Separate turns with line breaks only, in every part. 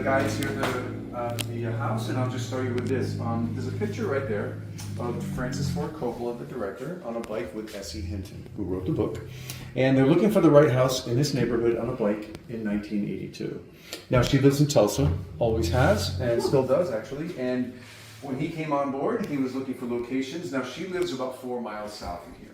guides here the house, and I'll just start you with this. There's a picture right there of Francis Ford Coppola, the director, on a bike with S.E. Hinton, who wrote the book. And they're looking for the right house in this neighborhood on a bike in 1982. Now, she lives in Tulsa, always has, and still does, actually. And when he came on board, he was looking for locations. Now, she lives about 4 miles south of here.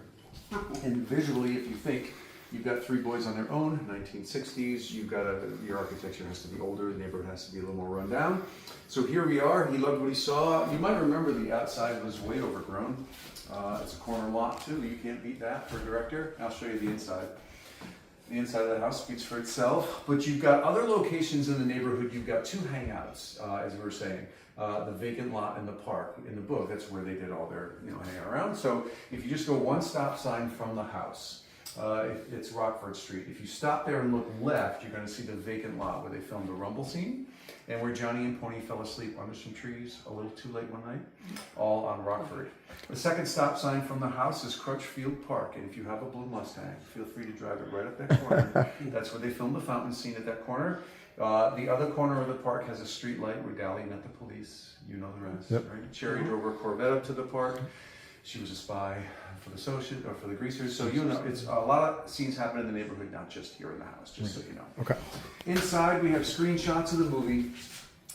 And visually, if you think, you've got 3 boys on their own, 1960s. You've got your architecture has to be older. The neighborhood has to be a little more run down. So here we are. He loved what he saw. You might remember the outside was way overgrown. It's a corner lot too. You can't beat that for a director. I'll show you the inside. The inside of the house speaks for itself. But you've got other locations in the neighborhood. You've got 2 hangouts, as we were saying. The vacant lot in the park. In the book, that's where they did all their hanging around. So if you just go 1 stop sign from the house, it's Rockford Street. If you stop there and look left, you're going to see the vacant lot where they filmed the rumble scene and where Johnny and Pony fell asleep under some trees a little too late one night, all on Rockford. The second stop sign from the house is Crutchfield Park, and if you have a blue Mustang, feel free to drive it right up that corner. That's where they filmed the fountain scene at that corner. The other corner of the park has a street light where Dally met the police. You know the rest, right? Cherry drove her Corvette up to the park. She was a spy for the associate or for the greasers. So it's a lot of scenes happen in the neighborhood, not just here in the house, just so you know.
Okay.
Inside, we have screenshots of the movie,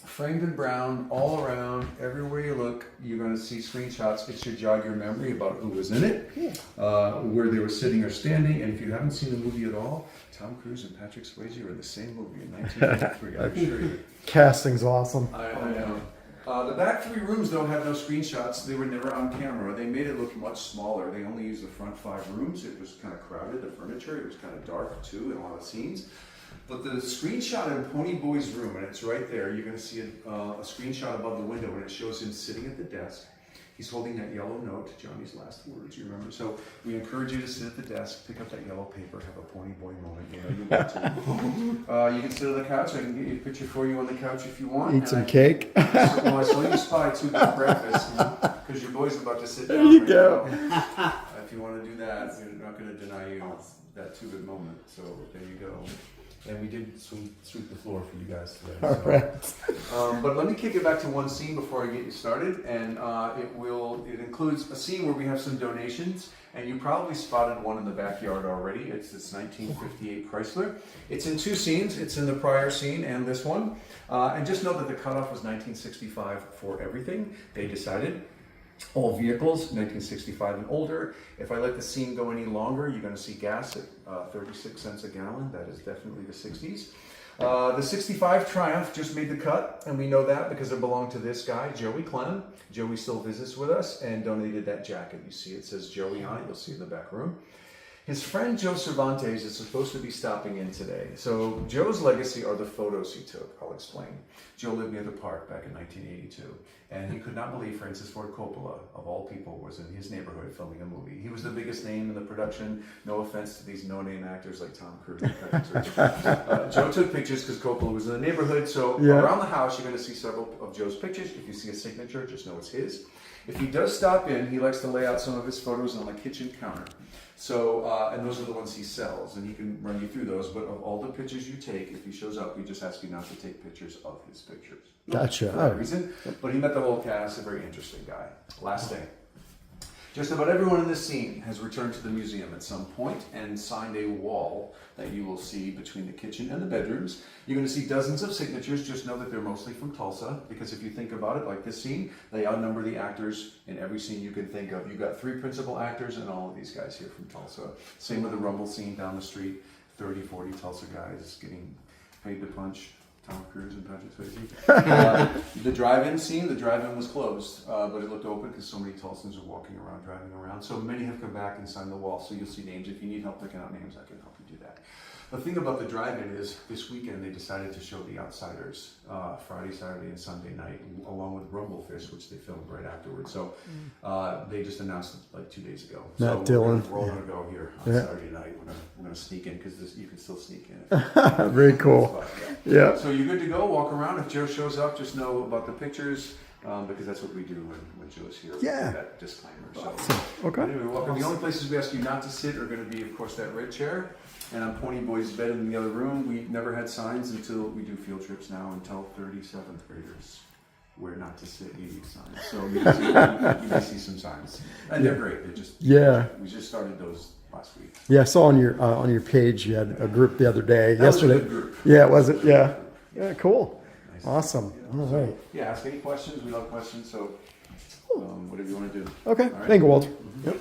framed in brown, all around. Everywhere you look, you're going to see screenshots. It should jog your memory about who was in it, where they were sitting or standing. And if you haven't seen the movie at all, Tom Cruise and Patrick Swayze are in the same movie in 1993. I assure you.
Casting's awesome.
I know. The back 3 rooms, though, have no screenshots. They were never on camera. They made it look much smaller. They only used the front 5 rooms. It was kind of crowded, the furniture. It was kind of dark, too, in a lot of scenes. But the screenshot in Pony Boy's room, and it's right there, you're going to see a screenshot above the window, and it shows him sitting at the desk. He's holding that yellow note, Johnny's last words, you remember? So we encourage you to sit at the desk, pick up that yellow paper, have a Pony Boy moment. You know you want to. You can sit on the couch. I can get you a picture for you on the couch if you want.
Eat some cake.
I saw you spy 2-bit breakfast because your boy's about to sit down.
There you go.
If you want to do that, we're not going to deny you that 2-bit moment. So there you go. And we did sweep the floor for you guys today.
All right.
But let me kick it back to one scene before I get you started, and it includes a scene where we have some donations, and you probably spotted one in the backyard already. It's this 1958 Chrysler. It's in 2 scenes. It's in the prior scene and this one. And just know that the cutoff was 1965 for everything. They decided. All vehicles, 1965 and older. If I let the scene go any longer, you're going to see gas at 36 cents a gallon. That is definitely the 60s. The 65 Triumph just made the cut, and we know that because it belonged to this guy, Joey Clem. Joey still visits with us and donated that jacket. You see it says Joey on it. You'll see it in the back room. His friend Joe Cervantes is supposed to be stopping in today. So Joe's legacy are the photos he took. I'll explain. Joe lived near the park back in 1982, and he could not believe Francis Ford Coppola, of all people, was in his neighborhood filming a movie. He was the biggest name in the production. No offense to these no-name actors like Tom Cruise. Joe took pictures because Coppola was in the neighborhood. So around the house, you're going to see several of Joe's pictures. If you see a signature, just know it's his. If he does stop in, he likes to lay out some of his photos on the kitchen counter. So, and those are the ones he sells, and he can run you through those. But of all the pictures you take, if he shows up, we just ask you not to take pictures of his pictures.
Gotcha.
For that reason. But he met the whole cast, a very interesting guy. Last thing. Just about everyone in this scene has returned to the museum at some point and signed a wall that you will see between the kitchen and the bedrooms. You're going to see dozens of signatures. Just know that they're mostly from Tulsa, because if you think about it, like this scene, they outnumber the actors in every scene you can think of. You've got 3 principal actors and all of these guys here from Tulsa. Same with the rumble scene down the street, 30, 40 Tulsa guys getting paid to punch Tom Cruise and Patrick Swayze. The drive-in scene, the drive-in was closed, but it looked open because so many Tulsans are walking around, driving around. So many have come back and signed the wall, so you'll see names. If you need help picking out names, I can help you do that. The thing about the drive-in is this weekend they decided to show The Outsiders Friday, Saturday, and Sunday night, along with Rumblefish, which they filmed right afterwards. So they just announced it like 2 days ago. So
Dillon.
We're all going to go here on Saturday night. We're going to sneak in because you can still sneak in.
Very cool.
Yeah. So you're good to go. Walk around. If Joe shows up, just know about the pictures. because that's what we do when Joe's here.
Yeah.
That disclaimer. So.
Awesome. Okay.
Anyway, welcome. The only places we ask you not to sit are going to be, of course, that red chair and on Pony Boy's bed in the other room. We never had signs until we do field trips now and tell 37th graders where not to sit. You need signs. So you may see some signs, and they're great. They're just we just started those last week.
Yeah, I saw on your page you had a group the other day.
That was a
yesterday.
good group.
Yeah, was it? Yeah. Yeah, cool.
Nice.
Awesome.
Yeah.
All right.
Yeah, ask any questions. We love questions. So whatever you want to do.
Okay.
All right?
Thank you, Walter.
Mm-hmm.
Yep.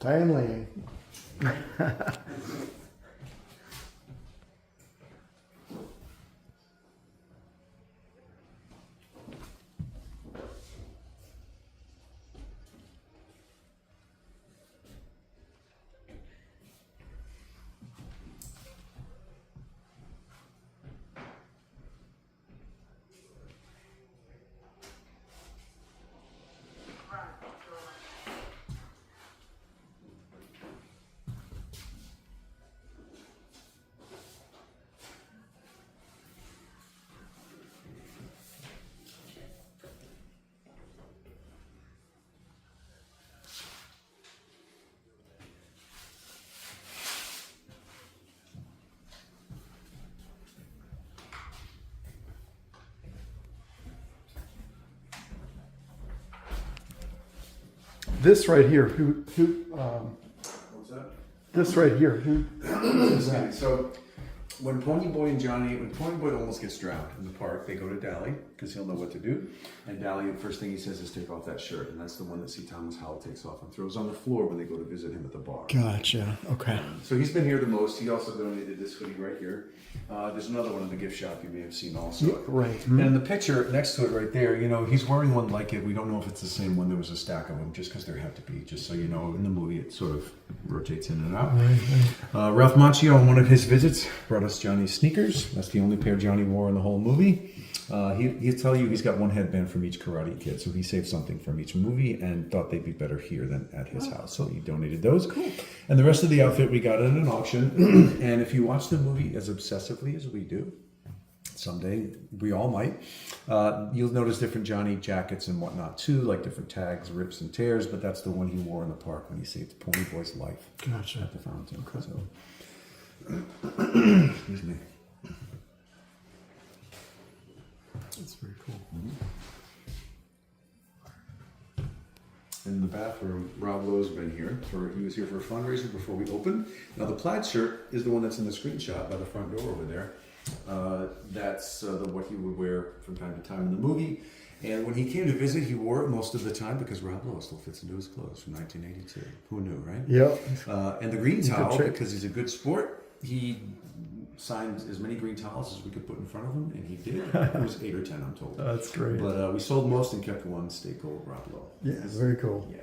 Diane Lane. This right here,
What's that?
this right here, who is that?
So when Pony Boy almost gets drowned in the park, they go to Dally because he'll know what to do. And Dally, the first thing he says is take off that shirt. And that's the one that C. Thomas Howell takes off and throws on the floor when they go to visit him at the bar.
Gotcha. Okay.
So he's been here the most. He also donated this hoodie right here. There's another one in the gift shop you may have seen also.
Yeah, right.
And in the picture next to it right there, he's wearing one like it. We don't know if it's the same one. There was a stack of them just because there had to be. Just so you know, in the movie it sort of rotates in and out. Ralph Macchio on one of his visits brought us Johnny's sneakers. That's the only pair Johnny wore in the whole movie. He'll tell you he's got one headband from each Karate Kid, so he saved something from each movie and thought they'd be better here than at his house, so he donated those. Cool. And the rest of the outfit we got at an auction. And if you watch the movie as obsessively as we do, someday we all might, you'll notice different Johnny jackets and whatnot too, like different tags, rips and tears, but that's the one he wore in the park when he saved Pony Boy's life.
Gotcha.
At the fountain.
Okay.
So. Excuse me.
That's very cool.
In the bathroom, Rob Lowe's been here. He was here for a fundraiser before we opened. Now the plaid shirt is the one that's in the screenshot by the front door over there. That's what he would wear from time to time in the movie. And when he came to visit, he wore it most of the time because Rob Lowe still fits into his clothes from 1982. Who knew, right?
Yep.
And the green towel,
trick.
because he's a good sport, he signed as many green towels as we could put in front of him, and he did. It was 8 or 10, I'm told.
That's great.
But we sold most and kept one state gold Rob Lowe.
Yeah, very cool.
Yeah.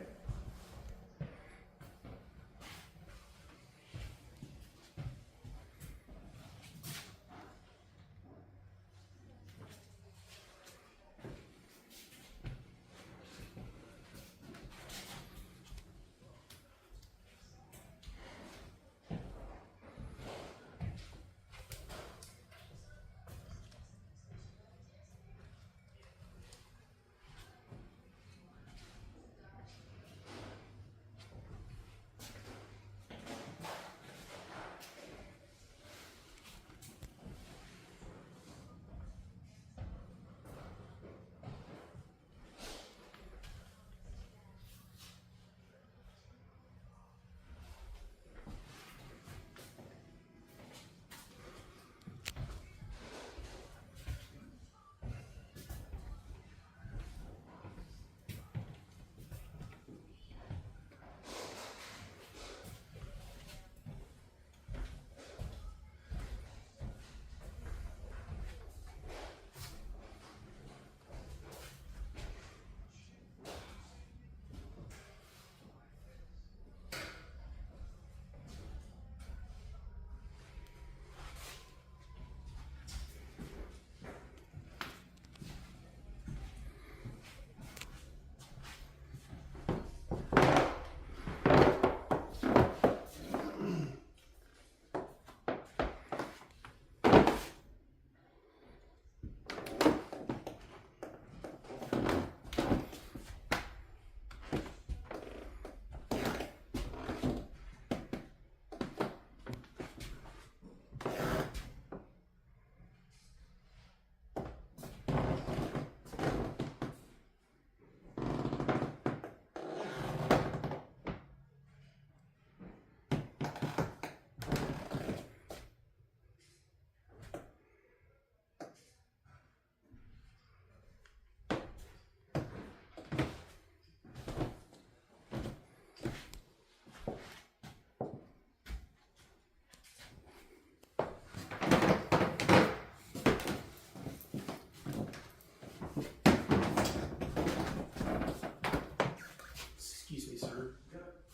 Excuse me, sir.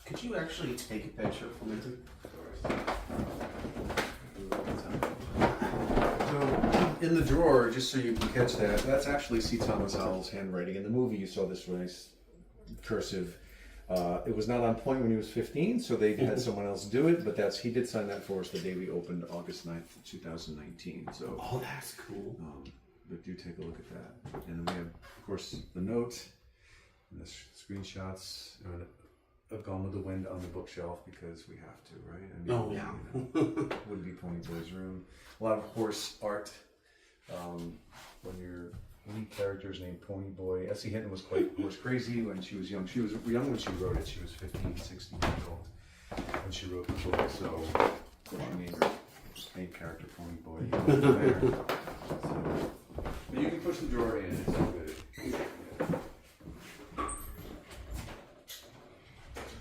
Could you actually take a picture for me?
So in the drawer, just so you can catch that, that's actually C. Thomas Howell's handwriting. In the movie, you saw this nice cursive. It was not on point when he was 15, so they had someone else do it, but he did sign that for us the day we opened, August 9th, 2019. So,
Oh, that's cool.
but do take a look at that. And then we have, of course, the note and the screenshots of Gone with the Wind on the bookshelf because we have to, right? I mean,
Oh, yeah.
Would be Pony Boy's room. A lot of horse art. When your lead character is named Pony Boy. Essie Hinton was quite horse crazy when she was young. She was young when she wrote it. She was 15, 16 years old when she wrote the book. So she named her main character Pony Boy. There. So, but you can push the drawer in. It's all good. Yeah.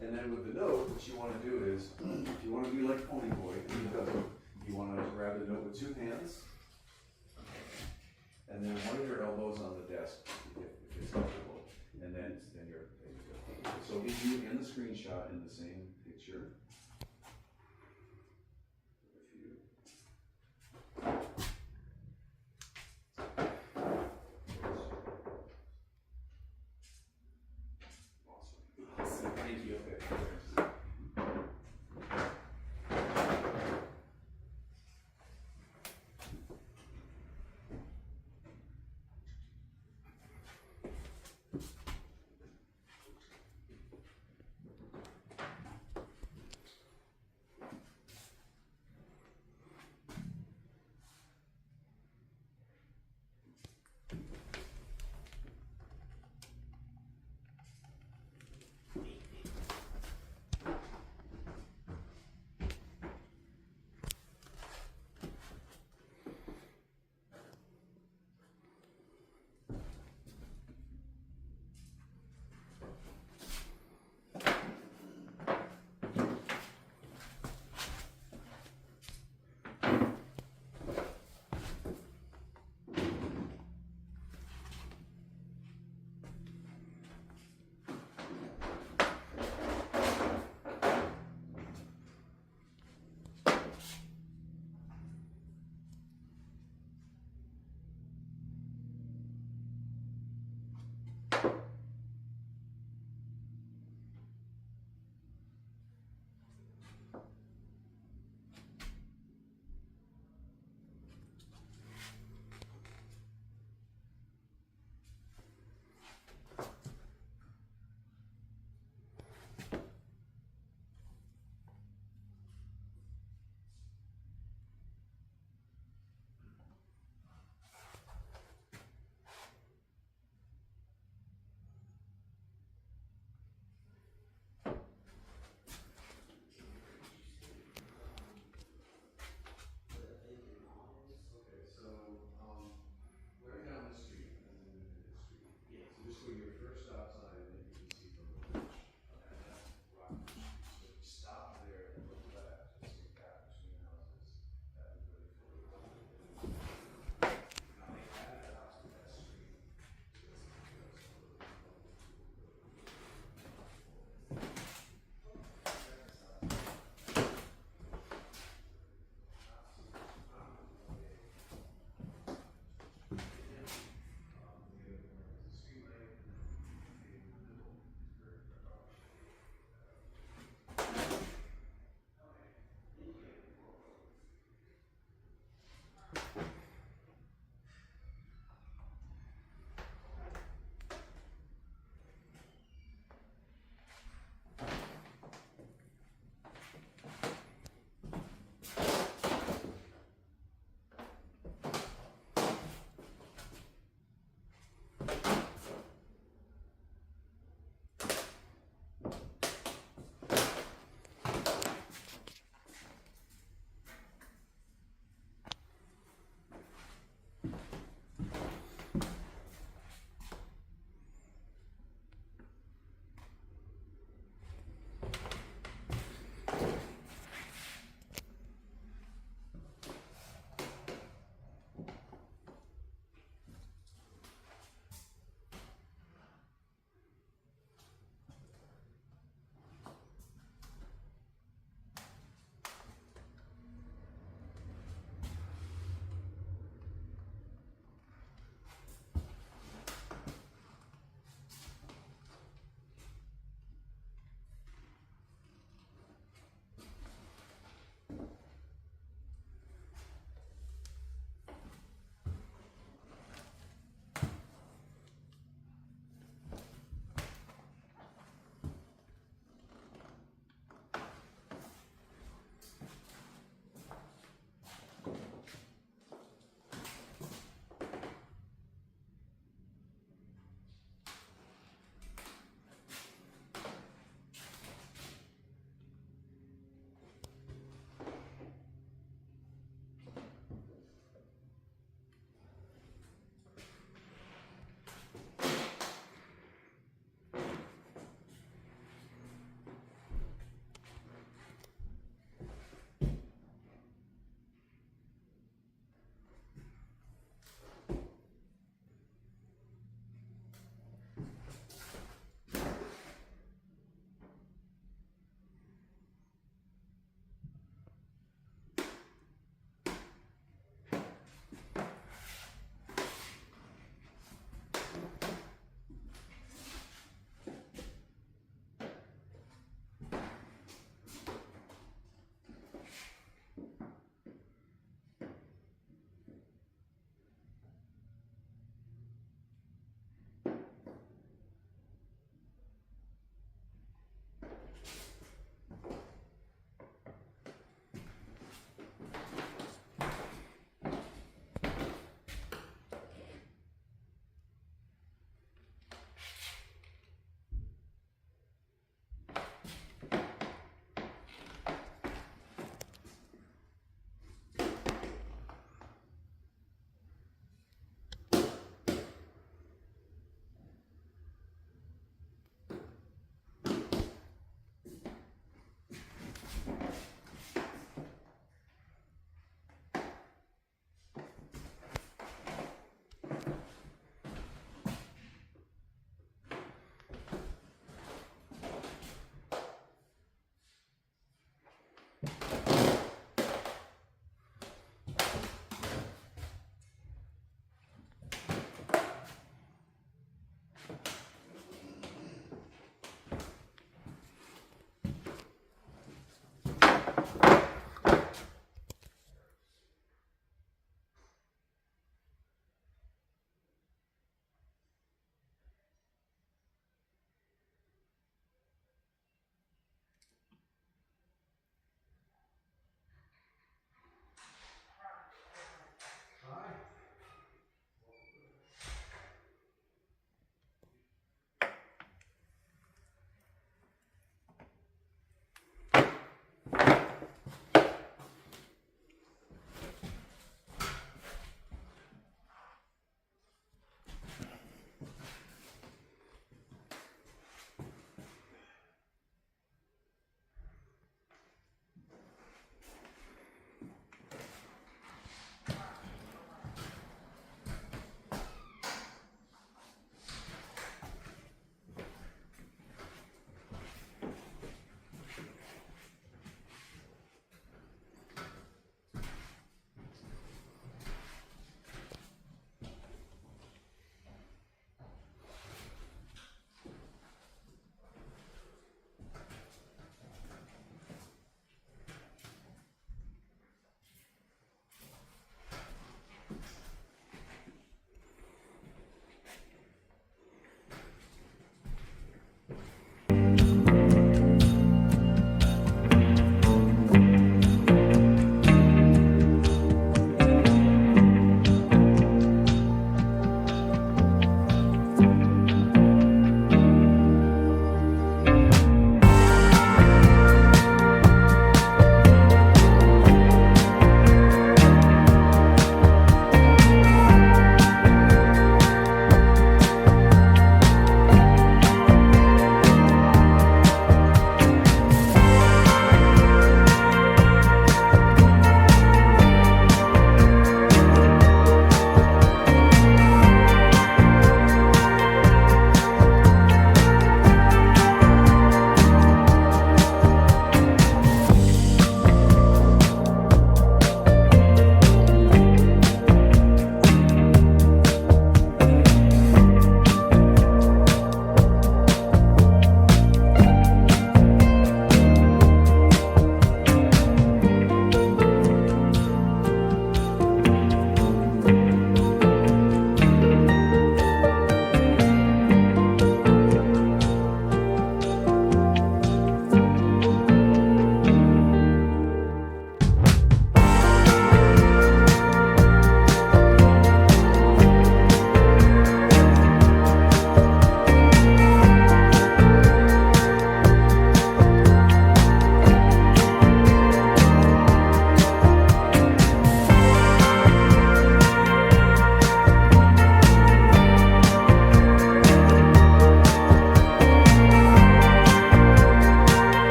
And then with the note, what you want to do is, if you want to be like Pony Boy, you want to grab the note with two hands, and then one of your elbows on the desk, if it's comfortable, and then you're there you go. So leave you and the screenshot in the same picture. If you